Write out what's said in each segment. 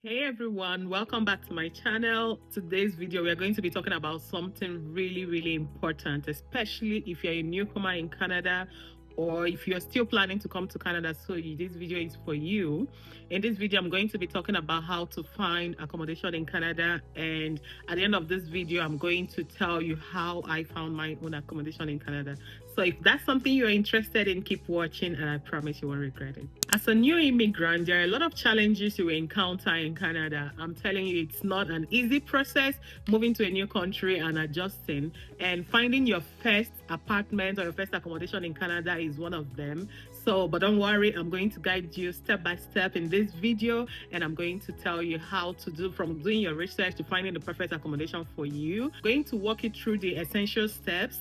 Hey everyone, welcome back to my channel. Today's video we are going to be talking about something really important, especially if you're a newcomer in Canada or if you're still planning to come to Canada. This video is for you. In this video I'm going to be talking about how to find accommodation in Canada, and at the end of this video I'm going to tell you how I found my own accommodation in Canada. So if that's something you're interested in, keep watching and I promise you won't regret it. As a new immigrant, there are a lot of challenges you will encounter in Canada. I'm telling you, it's not an easy process moving to a new country and adjusting. And finding your first apartment or your first accommodation in Canada is one of them. But don't worry, I'm going to guide you step by step in this video, and I'm going to tell you how to do from doing your research to finding the perfect accommodation for you. I'm going to walk you through the essential steps.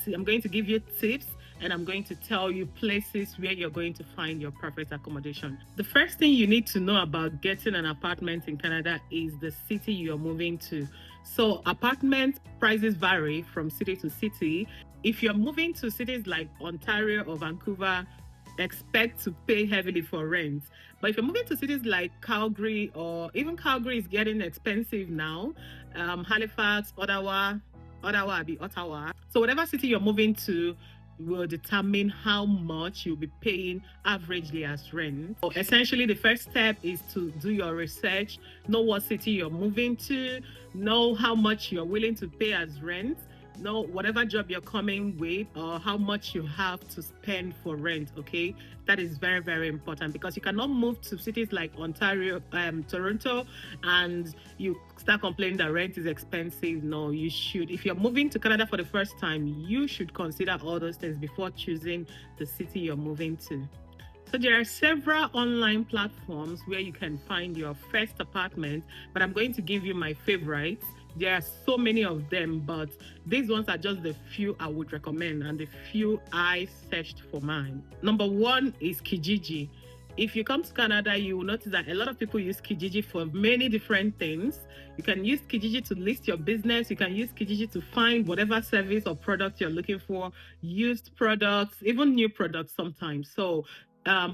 I'm going to give you tips, and I'm going to tell you places where you're going to find your perfect accommodation. The first thing you need to know about getting an apartment in Canada is the city you're moving to. So apartment prices vary from city to city. If you're moving to cities like Ontario or Vancouver, expect to pay heavily for rent. But if you're moving to cities like Calgary, or even Calgary is getting expensive now, Halifax, Ottawa. So whatever city you're moving to will determine how much you'll be paying averagely as rent. So essentially, the first step is to do your research, know what city you're moving to, know how much you're willing to pay as rent, know whatever job you're coming with or how much you have to spend for rent. Okay, that is very important, because you cannot move to cities like Ontario, Toronto, and you start complaining that rent is expensive. No, you should, if you're moving to Canada for the first time, you should consider all those things before choosing the city you're moving to. So there are several online platforms where you can find your first apartment, but I'm going to give you my favorites. There are so many of them, but these ones are just the few I would recommend and the few I searched for mine. Number one is Kijiji. If you come to Canada, you will notice that a lot of people use Kijiji for many different things. You can use Kijiji to list your business. You can use Kijiji to find whatever service or product you're looking for, used products, even new products sometimes.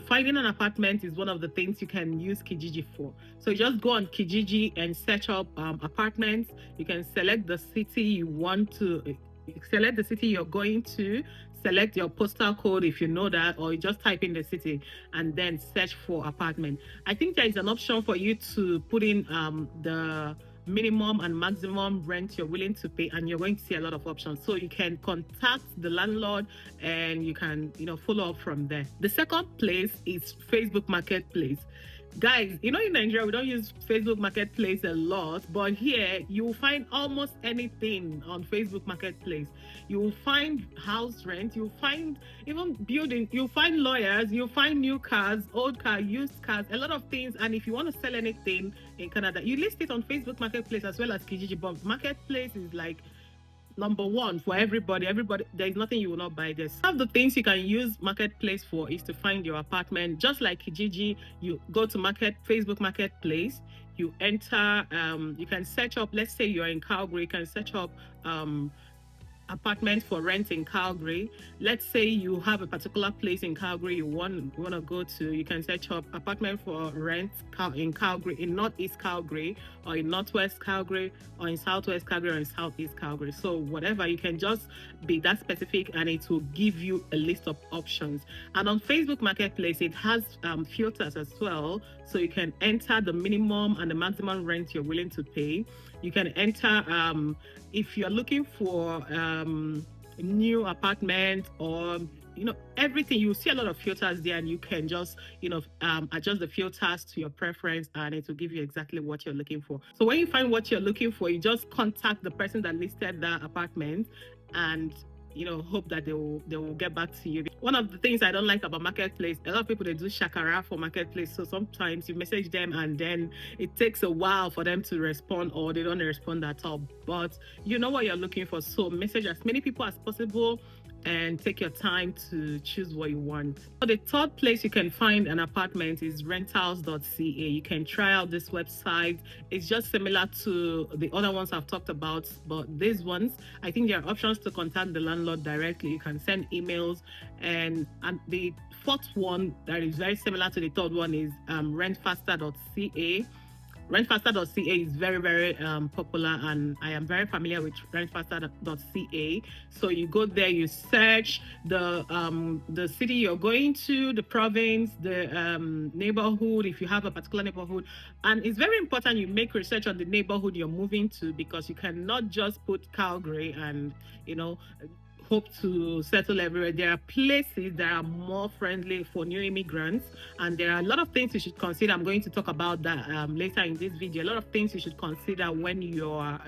Finding an apartment is one of the things you can use Kijiji for. So you just go on Kijiji and search up apartments. You can select the city you want to, select the city you're going to, select your postal code if you know that, or you just type in the city and then search for apartment. I think there is an option for you to put in the minimum and maximum rent you're willing to pay, and you're going to see a lot of options. So you can contact the landlord and you can follow up from there. The second place is Facebook Marketplace. Guys, in Nigeria we don't use Facebook Marketplace a lot, but here you will find almost anything on Facebook Marketplace. You will find house rent, you'll find even building, you'll find lawyers, you'll find new cars, old cars, used cars, a lot of things. And if you want to sell anything in Canada, you list it on Facebook Marketplace as well as Kijiji. But Marketplace is like number one for everybody. There is nothing you will not buy there. Some of the things you can use Marketplace for is to find your apartment. Just like Kijiji, you go to Facebook Marketplace, you enter, you can search up, let's say you're in Calgary, you can search up apartment for rent in Calgary. Let's say you have a particular place in Calgary you want to go to. You can search up apartment for rent in Calgary, in Northeast Calgary, or in Northwest Calgary, or in Southwest Calgary, or in Southeast Calgary. So whatever, you can just be that specific and it will give you a list of options. And on Facebook Marketplace, it has filters as well. So you can enter the minimum and the maximum rent you're willing to pay. You can enter if you're looking for new apartment, or everything. You see a lot of filters there, and you can just adjust the filters to your preference, and it will give you exactly what you're looking for. So when you find what you're looking for, you just contact the person that listed that apartment, and hope that they will get back to you. One of the things I don't like about Marketplace, a lot of people, they do shakara for Marketplace. So sometimes you message them and then it takes a while for them to respond, or they don't respond at all. But you know what you're looking for, so message as many people as possible and take your time to choose what you want. So the third place you can find an apartment is rentals.ca. You can try out this website. It's just similar to the other ones I've talked about, but these ones, I think there are options to contact the landlord directly. You can send emails, and the fourth one that is very similar to the third one is rentfaster.ca. Rentfaster.ca is very, very popular, and I am very familiar with Rentfaster.ca. So you go there, you search the city you're going to, the province, the neighborhood, if you have a particular neighborhood. And it's very important you make research on the neighborhood you're moving to, because you cannot just put Calgary and, you know, hope to settle everywhere. There are places that are more friendly for new immigrants, and there are a lot of things you should consider. I'm going to talk about that later in this video. A lot of things you should consider when you're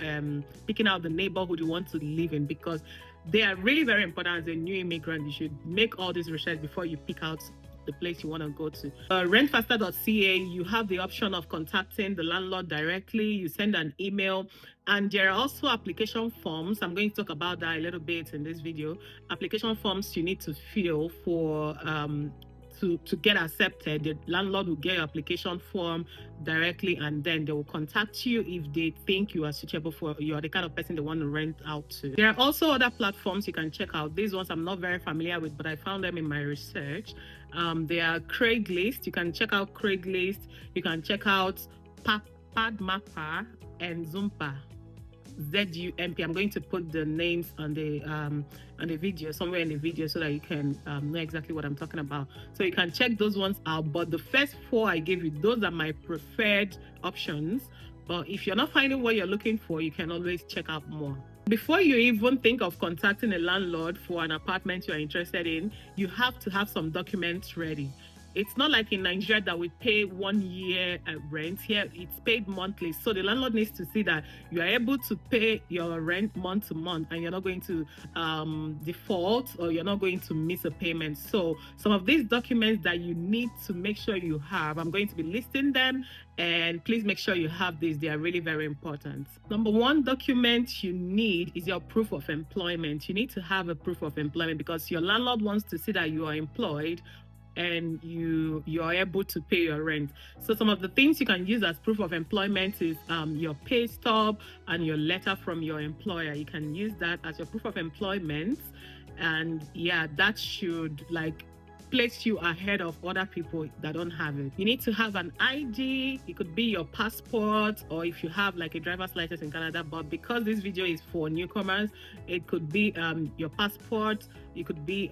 picking out the neighborhood you want to live in, because they are really very important. As a new immigrant, you should make all this research before you pick out the place you want to go to. Rentfaster.ca, you have the option of contacting the landlord directly. You send an email, and there are also application forms. I'm going to talk about that a little bit in this video. Application forms you need to fill for to get accepted. The landlord will get your application form directly, and then they will contact you if they think you are suitable for, you're the kind of person they want to rent out to. There are also other platforms you can check out. These ones I'm not very familiar with, but I found them in my research. They are Craigslist. You can check out Craigslist. You can check out Padmapper and Zumpa. ZUMP. I'm going to put the names on the video, somewhere in the video, so that you can know exactly what I'm talking about. So you can check those ones out. But the first four I gave you, those are my preferred options. But if you're not finding what you're looking for, you can always check out more. Before you even think of contacting a landlord for an apartment you're interested in, you have to have some documents ready. It's not like in Nigeria that we pay 1 year rent. Here, it's paid monthly. So the landlord needs to see that you are able to pay your rent month to month, and you're not going to default, or you're not going to miss a payment. So some of these documents that you need to make sure you have, I'm going to be listing them, and please make sure you have these. They are really very important. Number one document you need is your proof of employment. You need to have a proof of employment, because your landlord wants to see that you are employed and you are able to pay your rent. So some of the things you can use as proof of employment is your pay stub and your letter from your employer. You can use that as your proof of employment, and yeah, that should like place you ahead of other people that don't have it. You need to have an ID. It could be your passport, or if you have like a driver's license in Canada, but because this video is for newcomers, it could be your passport. It could be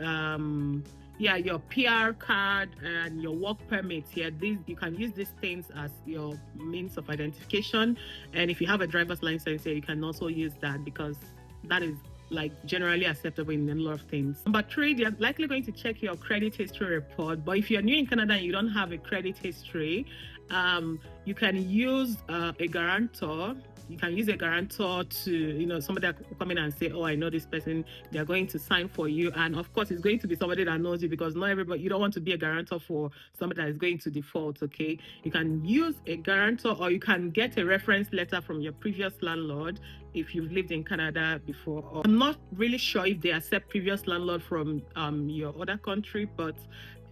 your PR card and your work permit. Here, these you can use these things as your means of identification. And if you have a driver's license here, you can also use that, because that is like generally acceptable in a lot of things. Number three, they're likely going to check your credit history report. But if you're new in Canada and you don't have a credit history, you can use a guarantor. You can use a guarantor to, somebody that will come in and say, oh, I know this person, they're going to sign for you. And of course, it's going to be somebody that knows you, because not everybody, you don't want to be a guarantor for somebody that is going to default, okay? You can use a guarantor, or you can get a reference letter from your previous landlord if you've lived in Canada before. I'm not really sure if they accept previous landlord from your other country, but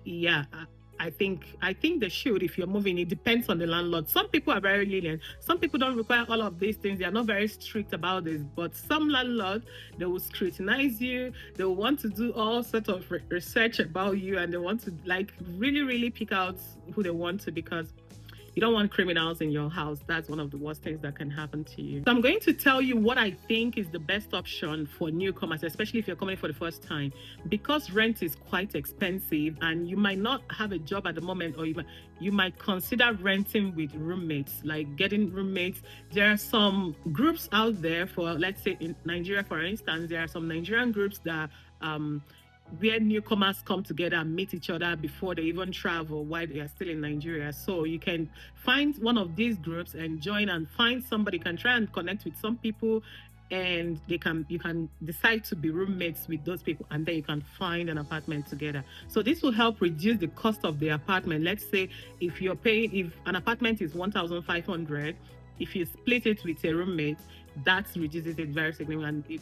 yeah, I think they should if you're moving. It depends on the landlord. Some people are very lenient. Some people don't require all of these things. They are not very strict about this. But some landlords, they will scrutinize you. They will want to do all sorts of research about you, and they want to like really, really pick out who they want to, because you don't want criminals in your house. That's one of the worst things that can happen to you. So I'm going to tell you what I think is the best option for newcomers, especially if you're coming for the first time, because rent is quite expensive, and you might not have a job at the moment, or you might consider renting with roommates, like getting roommates. There are some groups out there for, let's say in Nigeria, for instance, there are some Nigerian groups that where newcomers come together and meet each other before they even travel while they are still in Nigeria. So you can find one of these groups and join, and find somebody. You can try and connect with some people, and you can decide to be roommates with those people, and then you can find an apartment together. So this will help reduce the cost of the apartment. Let's say if an apartment is 1,500, if you split it with a roommate, that reduces it very significantly.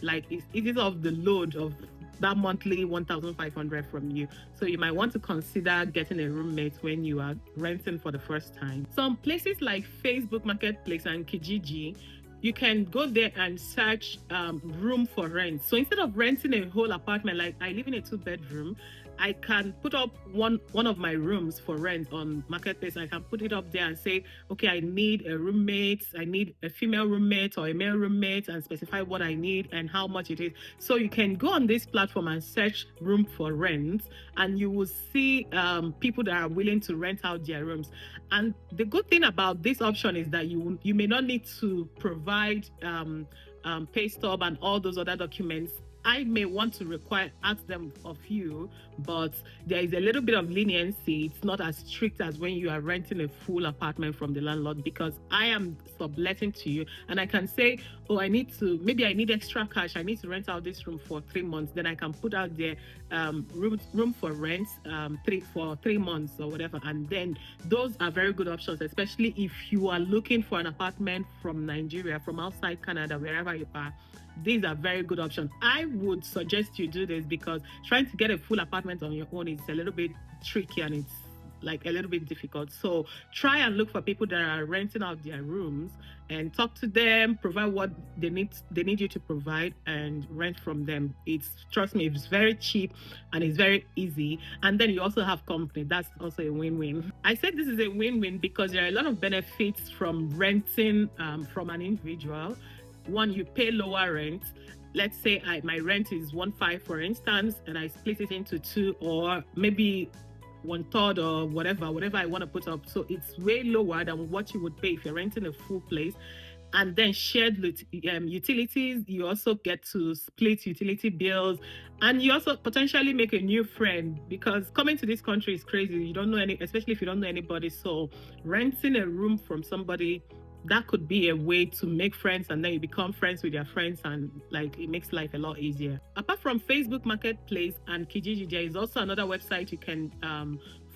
It is off the load of that monthly 1,500 from you. So you might want to consider getting a roommate when you are renting for the first time. Some places like Facebook Marketplace and Kijiji, you can go there and search room for rent. So instead of renting a whole apartment, like I live in a 2-bedroom, I can put up one of my rooms for rent on Marketplace. I can put it up there and say, okay, I need a roommate, I need a female roommate or a male roommate, and specify what I need and how much it is. So you can go on this platform and search room for rent, and you will see people that are willing to rent out their rooms. And the good thing about this option is that you may not need to provide pay stub and all those other documents. I may want to ask them of you, but there is a little bit of leniency. It's not as strict as when you are renting a full apartment from the landlord, because I am subletting to you and I can say, oh, maybe I need extra cash. I need to rent out this room for 3 months. Then I can put out there room for rent for 3 months or whatever. And then those are very good options, especially if you are looking for an apartment from Nigeria, from outside Canada, wherever you are. These are very good options. I would suggest you do this because trying to get a full apartment on your own is a little bit tricky and it's like a little bit difficult. So try and look for people that are renting out their rooms and talk to them, provide what they need you to provide, and rent from them. Trust me, it's very cheap and it's very easy. And then you also have company. That's also a win-win. I said this is a win-win because there are a lot of benefits from renting from an individual. One, you pay lower rent. Let's say my rent is 1.5, for instance, and I split it into 2, or maybe 1/3 or whatever I want to put up. So it's way lower than what you would pay if you're renting a full place. And then shared utilities, you also get to split utility bills, and you also potentially make a new friend, because coming to this country is crazy. You don't know especially if you don't know anybody. So renting a room from somebody, that could be a way to make friends, and then you become friends with your friends, and like it makes life a lot easier. Apart from Facebook Marketplace and Kijiji, there is also another website you can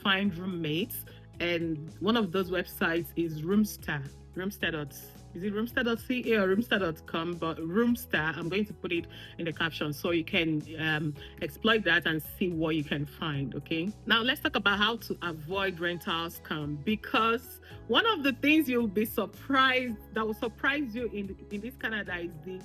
find roommates, and one of those websites is Roomstar. Is it roomstar.ca or roomstar.com? But Roomstar, I'm going to put it in the caption so you can exploit that and see what you can find. Okay. Now let's talk about how to avoid rental scam, because one of the things you'll be surprised, that will surprise you in this Canada, is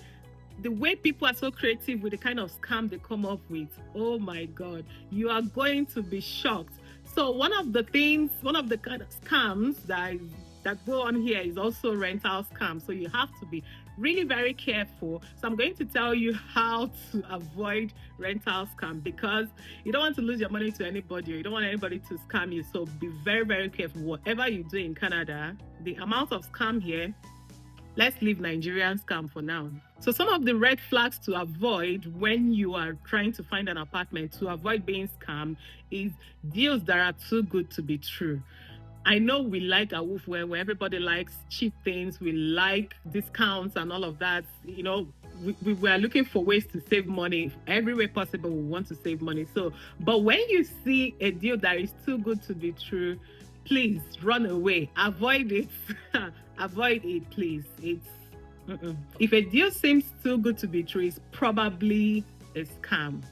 the way people are so creative with the kind of scam they come up with. Oh my God, you are going to be shocked. So one of the kind of scams that go on here is also rental scam. So you have to be really very careful. So I'm going to tell you how to avoid rental scam, because you don't want to lose your money to anybody, or you don't want anybody to scam you. So be very, very careful. Whatever you do in Canada, the amount of scam here, let's leave Nigerian scam for now. So some of the red flags to avoid when you are trying to find an apartment to avoid being scammed is deals that are too good to be true. I know we like a wolf where everybody likes cheap things, we like discounts and all of that. You know, we are looking for ways to save money. Every way possible, we want to save money. So, but when you see a deal that is too good to be true, please run away. Avoid it. Avoid it, please. If a deal seems too good to be true, it's probably a scam.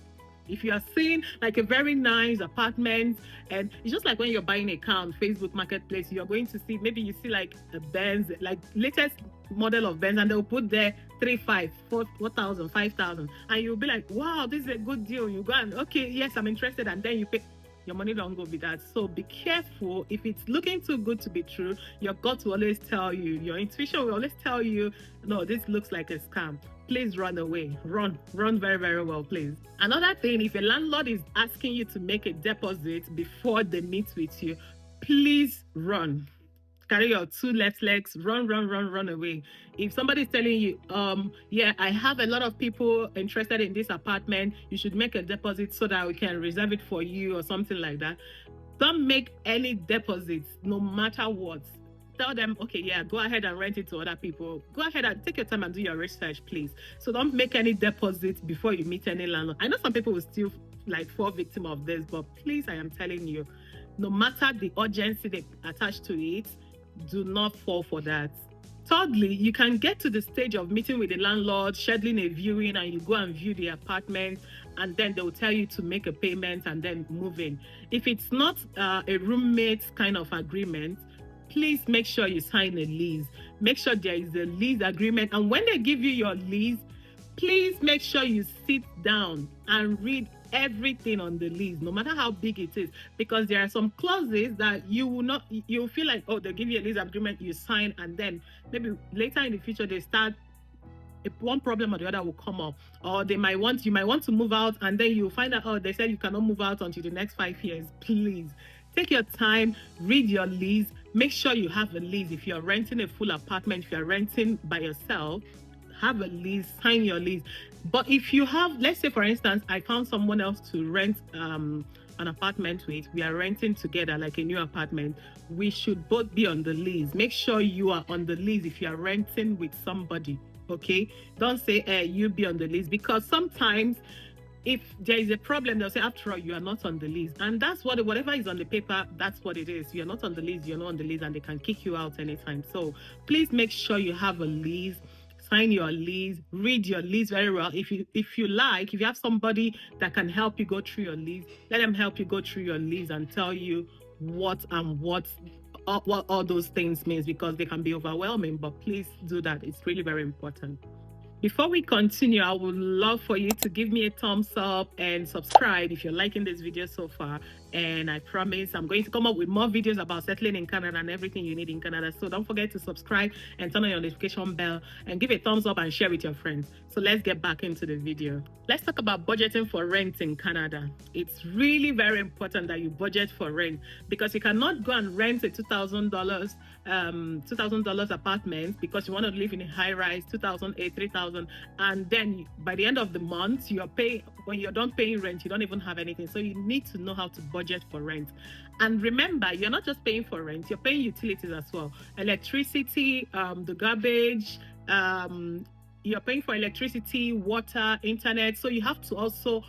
If you are seeing like a very nice apartment, and it's just like when you're buying a car on Facebook Marketplace, you're going to see, maybe you see like a Benz, like latest model of Benz, and they'll put there 3.5, 4,000, 5,000, and you'll be like, wow, this is a good deal. You go and, okay, yes, I'm interested, and then you pay. Your money don't go with that. So be careful. If it's looking too good to be true, your gut will always tell you, your intuition will always tell you, no, this looks like a scam. Please run away. Run very, very well, please. Another thing, if a landlord is asking you to make a deposit before they meet with you, please run. Carry your 2 left legs, run away. If somebody's telling you, yeah, I have a lot of people interested in this apartment, you should make a deposit so that we can reserve it for you or something like that, don't make any deposits, no matter what. Tell them, okay, yeah, go ahead and rent it to other people. Go ahead and take your time and do your research, please. So don't make any deposits before you meet any landlord. I know some people will still like fall victim of this, but please, I am telling you, no matter the urgency they attach to it, do not fall for that. Thirdly, you can get to the stage of meeting with the landlord, scheduling a viewing, and you go and view the apartment, and then they'll tell you to make a payment and then move in. If it's not a roommate kind of agreement, please make sure you sign a lease. Make sure there is a lease agreement. And when they give you your lease, please make sure you sit down and read everything on the lease, no matter how big it is, because there are some clauses that you will not, you feel like, oh, they give you a lease agreement, you sign, and then maybe later in the future they start, if one problem or the other will come up, or they might want, you might want to move out, and then you find out, oh, they said you cannot move out until the next 5 years. Please take your time, read your lease, make sure you have a lease. If you're renting a full apartment, if you're renting by yourself, have a lease, sign your lease. But if you have, let's say for instance, I found someone else to rent an apartment with, we are renting together like a new apartment, we should both be on the lease. Make sure you are on the lease if you are renting with somebody. Okay, don't say, you be on the list, because sometimes if there is a problem, they'll say, after all, you are not on the list. And that's what, whatever is on the paper, that's what it is. You're not on the list, you're not on the list, and they can kick you out anytime. So please make sure you have a lease. Sign your lease, read your lease very well. If you like, if you have somebody that can help you go through your lease, let them help you go through your lease and tell you what all those things means, because they can be overwhelming. But please do that. It's really very important. Before we continue, I would love for you to give me a thumbs up and subscribe if you're liking this video so far. And I promise I'm going to come up with more videos about settling in Canada and everything you need in Canada. So don't forget to subscribe and turn on your notification bell and give a thumbs up and share with your friends. So let's get back into the video. Let's talk about budgeting for rent in Canada. It's really very important that you budget for rent, because you cannot go and rent a $2,000 apartment because you want to live in a high rise, 2,008, 3,000, and then by the end of the month you're paying, when you're done paying rent, you don't even have anything. So you need to know how to budget for rent. And remember, you're not just paying for rent, you're paying utilities as well, electricity, the garbage, you're paying for electricity, water, internet. So you have to also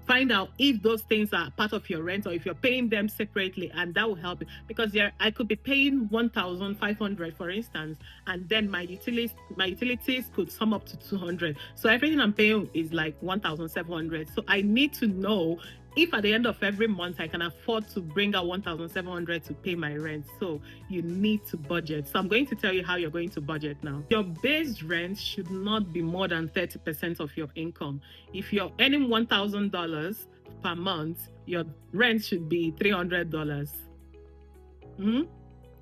find out if those things are part of your rent or if you're paying them separately, and that will help you. Because I could be paying 1,500 for instance, and then my utilities could sum up to 200. So everything I'm paying is like 1,700. So I need to know if at the end of every month I can afford to bring out 1,700 to pay my rent. So you need to budget. So I'm going to tell you how you're going to budget now. Your base rent should not be more than 30% of your income. If you're earning $1,000 per month, your rent should be $300. Mm-hmm.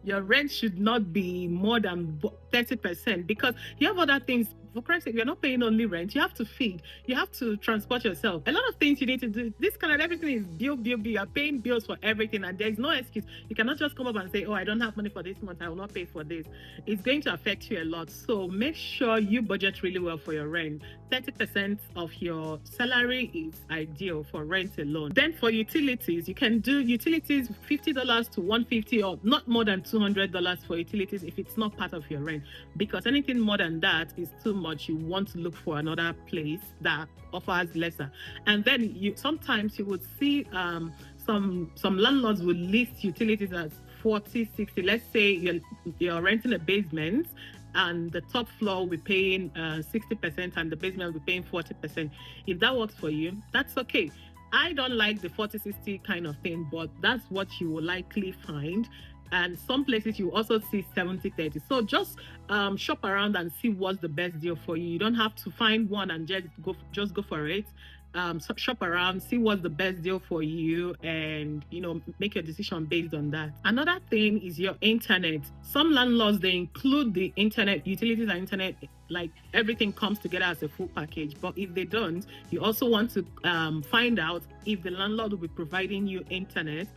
Your rent should not be more than 30%, because you have other things. For Christ's sake, you're not paying only rent. You have to feed. You have to transport yourself. A lot of things you need to do. This kind of everything is bill. You're paying bills for everything, and there's no excuse. You cannot just come up and say, oh, I don't have money for this month, I will not pay for this. It's going to affect you a lot. So make sure you budget really well for your rent. 30% of your salary is ideal for rent alone. Then for utilities, you can do utilities $50 to $150, or not more than $200 for utilities if it's not part of your rent, because anything more than that is too much. You want to look for another place that offers lesser. And then sometimes you would see some landlords will list utilities as 40, 60. Let's say you're renting a basement, and the top floor will be paying 60% and the basement will be paying 40%. If that works for you, that's okay. I don't like the 40-60 kind of thing, but that's what you will likely find. And some places you also see 70-30. So just shop around and see what's the best deal for you. You don't have to find one and just go for it. Shop around, see what's the best deal for you, and make your decision based on that. Another thing is your internet. Some landlords, they include the internet, utilities and internet, like everything comes together as a full package. But if they don't, you also want to find out if the landlord will be providing you internet,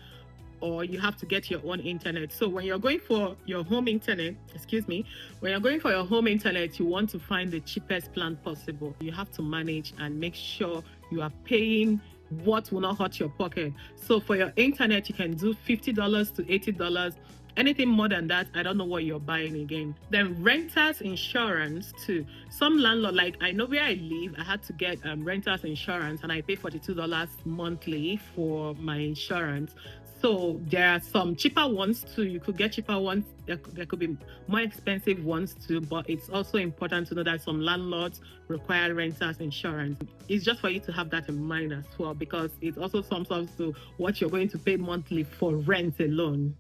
or you have to get your own internet. So when you're going for your home internet, when you're going for your home internet, you want to find the cheapest plan possible. You have to manage and make sure you are paying what will not hurt your pocket. So for your internet, you can do $50 to $80. Anything more than that, I don't know what you're buying again. Then renters insurance too. Some landlord, like I know where I live, I had to get renters insurance, and I pay $42 monthly for my insurance. So there are some cheaper ones too. You could get cheaper ones. There could be more expensive ones too. But it's also important to know that some landlords require renters insurance. It's just for you to have that in mind as well, because it also sums up to what you're going to pay monthly for rent alone.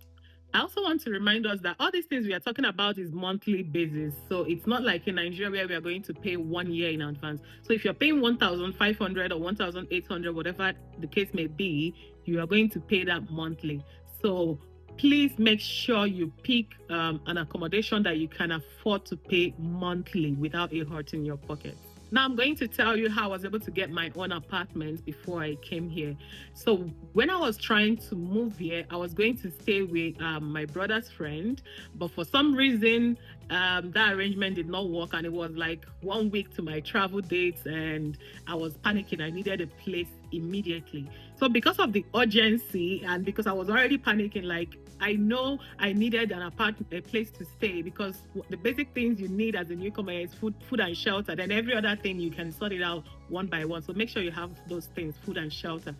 I also want to remind us that all these things we are talking about is monthly basis. So it's not like in Nigeria where we are going to pay 1 year in advance. So if you're paying 1,500 or 1,800, whatever the case may be, you are going to pay that monthly. So please make sure you pick an accommodation that you can afford to pay monthly without it hurting your pocket. Now I'm going to tell you how I was able to get my own apartment before I came here. So when I was trying to move here, I was going to stay with my brother's friend, but for some reason, that arrangement did not work, and it was like 1 week to my travel dates, and I was panicking. I needed a place immediately. So because of the urgency and because I was already panicking, like I know I needed a place to stay because the basic things you need as a newcomer is food and shelter. Then every other thing you can sort it out one by one. So make sure you have those things, food and shelter.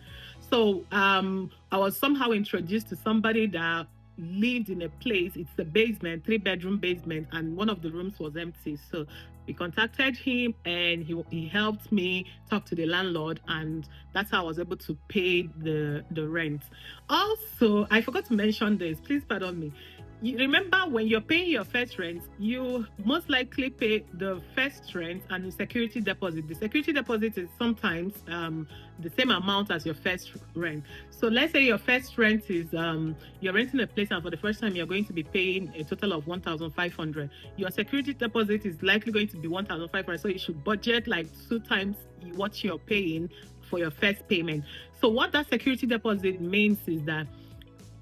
So I was somehow introduced to somebody that lived in a place. It's a basement, 3 bedroom basement, and one of the rooms was empty. So we contacted him, and he helped me talk to the landlord, and that's how I was able to pay the rent. Also, I forgot to mention this. Please pardon me. You remember when you're paying your first rent, you most likely pay the first rent and the security deposit. The security deposit is sometimes the same amount as your first rent. So let's say your first rent is you're renting a place, and for the first time you're going to be paying a total of 1,500. Your security deposit is likely going to be 1,500. So you should budget like 2 times what you're paying for your first payment. So what that security deposit means is that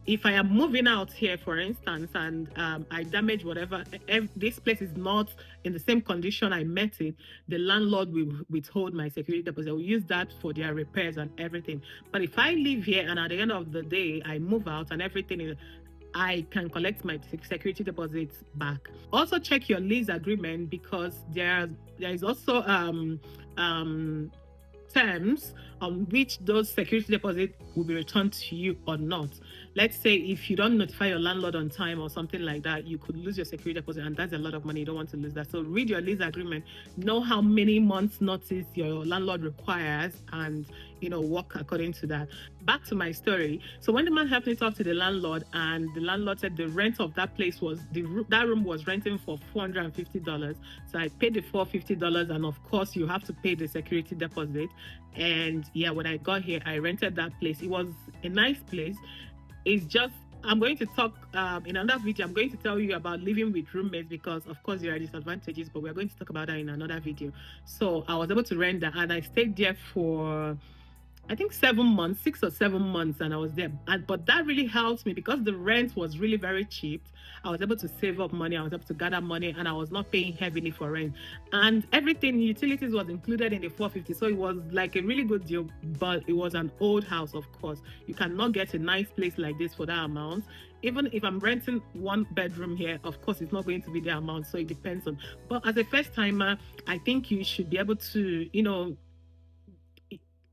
if I am moving out here, for instance, and I damage whatever, if this place is not in the same condition I met it, the landlord will withhold my security deposit. Will use that for their repairs and everything. But if I live here and at the end of the day I move out and everything is, I can collect my security deposits back. Also, check your lease agreement because there is also terms on which those security deposits will be returned to you or not. Let's say if you don't notify your landlord on time or something like that, you could lose your security deposit, and that's a lot of money. You don't want to lose that. So read your lease agreement, know how many months notice your landlord requires, and work according to that. Back to my story. So when the man helped me talk to the landlord, and the landlord said the rent of that place was that room was renting for $450. So I paid the $450, and of course you have to pay the security deposit. And yeah, when I got here, I rented that place. It was a nice place. It's just I'm going to talk in another video. I'm going to tell you about living with roommates because, of course, there are disadvantages, but we're going to talk about that in another video. So I was able to rent that, and I stayed there for I think 7 months, 6 or 7 months, and I was there. But that really helped me because the rent was really very cheap. I was able to save up money. I was able to gather money, and I was not paying heavily for rent. And everything, utilities was included in the 450. So it was like a really good deal. But it was an old house, of course. You cannot get a nice place like this for that amount. Even if I'm renting 1 bedroom here, of course, it's not going to be the amount. So it depends on. But as a first timer, I think you should be able to,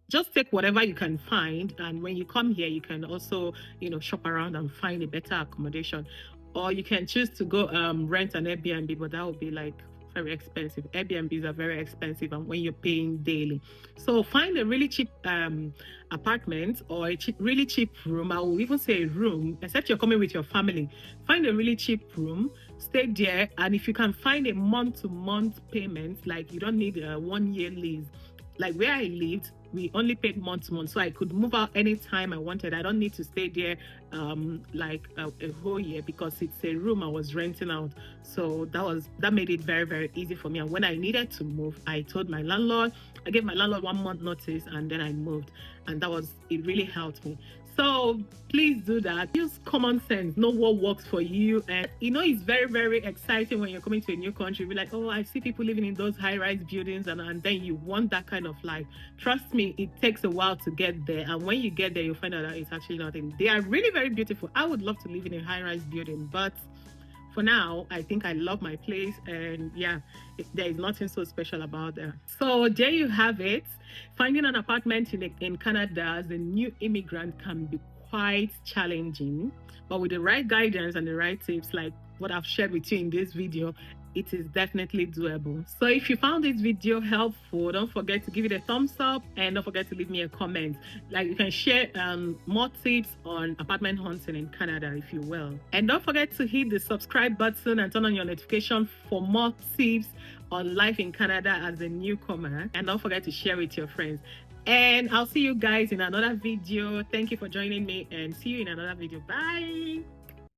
just take whatever you can find, and when you come here you can also shop around and find a better accommodation, or you can choose to go rent an Airbnb, but that would be like very expensive. Airbnbs are very expensive, and when you're paying daily, so find a really cheap apartment or a really cheap room. I will even say a room, except you're coming with your family. Find a really cheap room, stay there, and if you can find a month-to-month payment, like you don't need a 1 year lease. Like where I lived, we only paid month to month, so I could move out anytime I wanted. I don't need to stay there like a whole year because it's a room I was renting out. So that made it very very easy for me. And when I needed to move, I told my landlord. I gave my landlord 1 month notice, and then I moved, and it really helped me. So please do that. Use common sense. Know what works for you. And it's very, very exciting when you're coming to a new country. Be like, oh, I see people living in those high-rise buildings, and then you want that kind of life. Trust me, it takes a while to get there. And when you get there, you'll find out that it's actually nothing. They are really very beautiful. I would love to live in a high-rise building, but for now, I think I love my place, and yeah, there is nothing so special about that. So there you have it. Finding an apartment in Canada as a new immigrant can be quite challenging, But with the right guidance and the right tips, like what I've shared with you in this video, it is definitely doable. So if you found this video helpful, don't forget to give it a thumbs up and don't forget to leave me a comment. Like, you can share more tips on apartment hunting in Canada if you will. And don't forget to hit the subscribe button and turn on your notification for more tips on life in Canada as a newcomer. And don't forget to share with your friends. And I'll see you guys in another video. Thank you for joining me and see you in another video. Bye.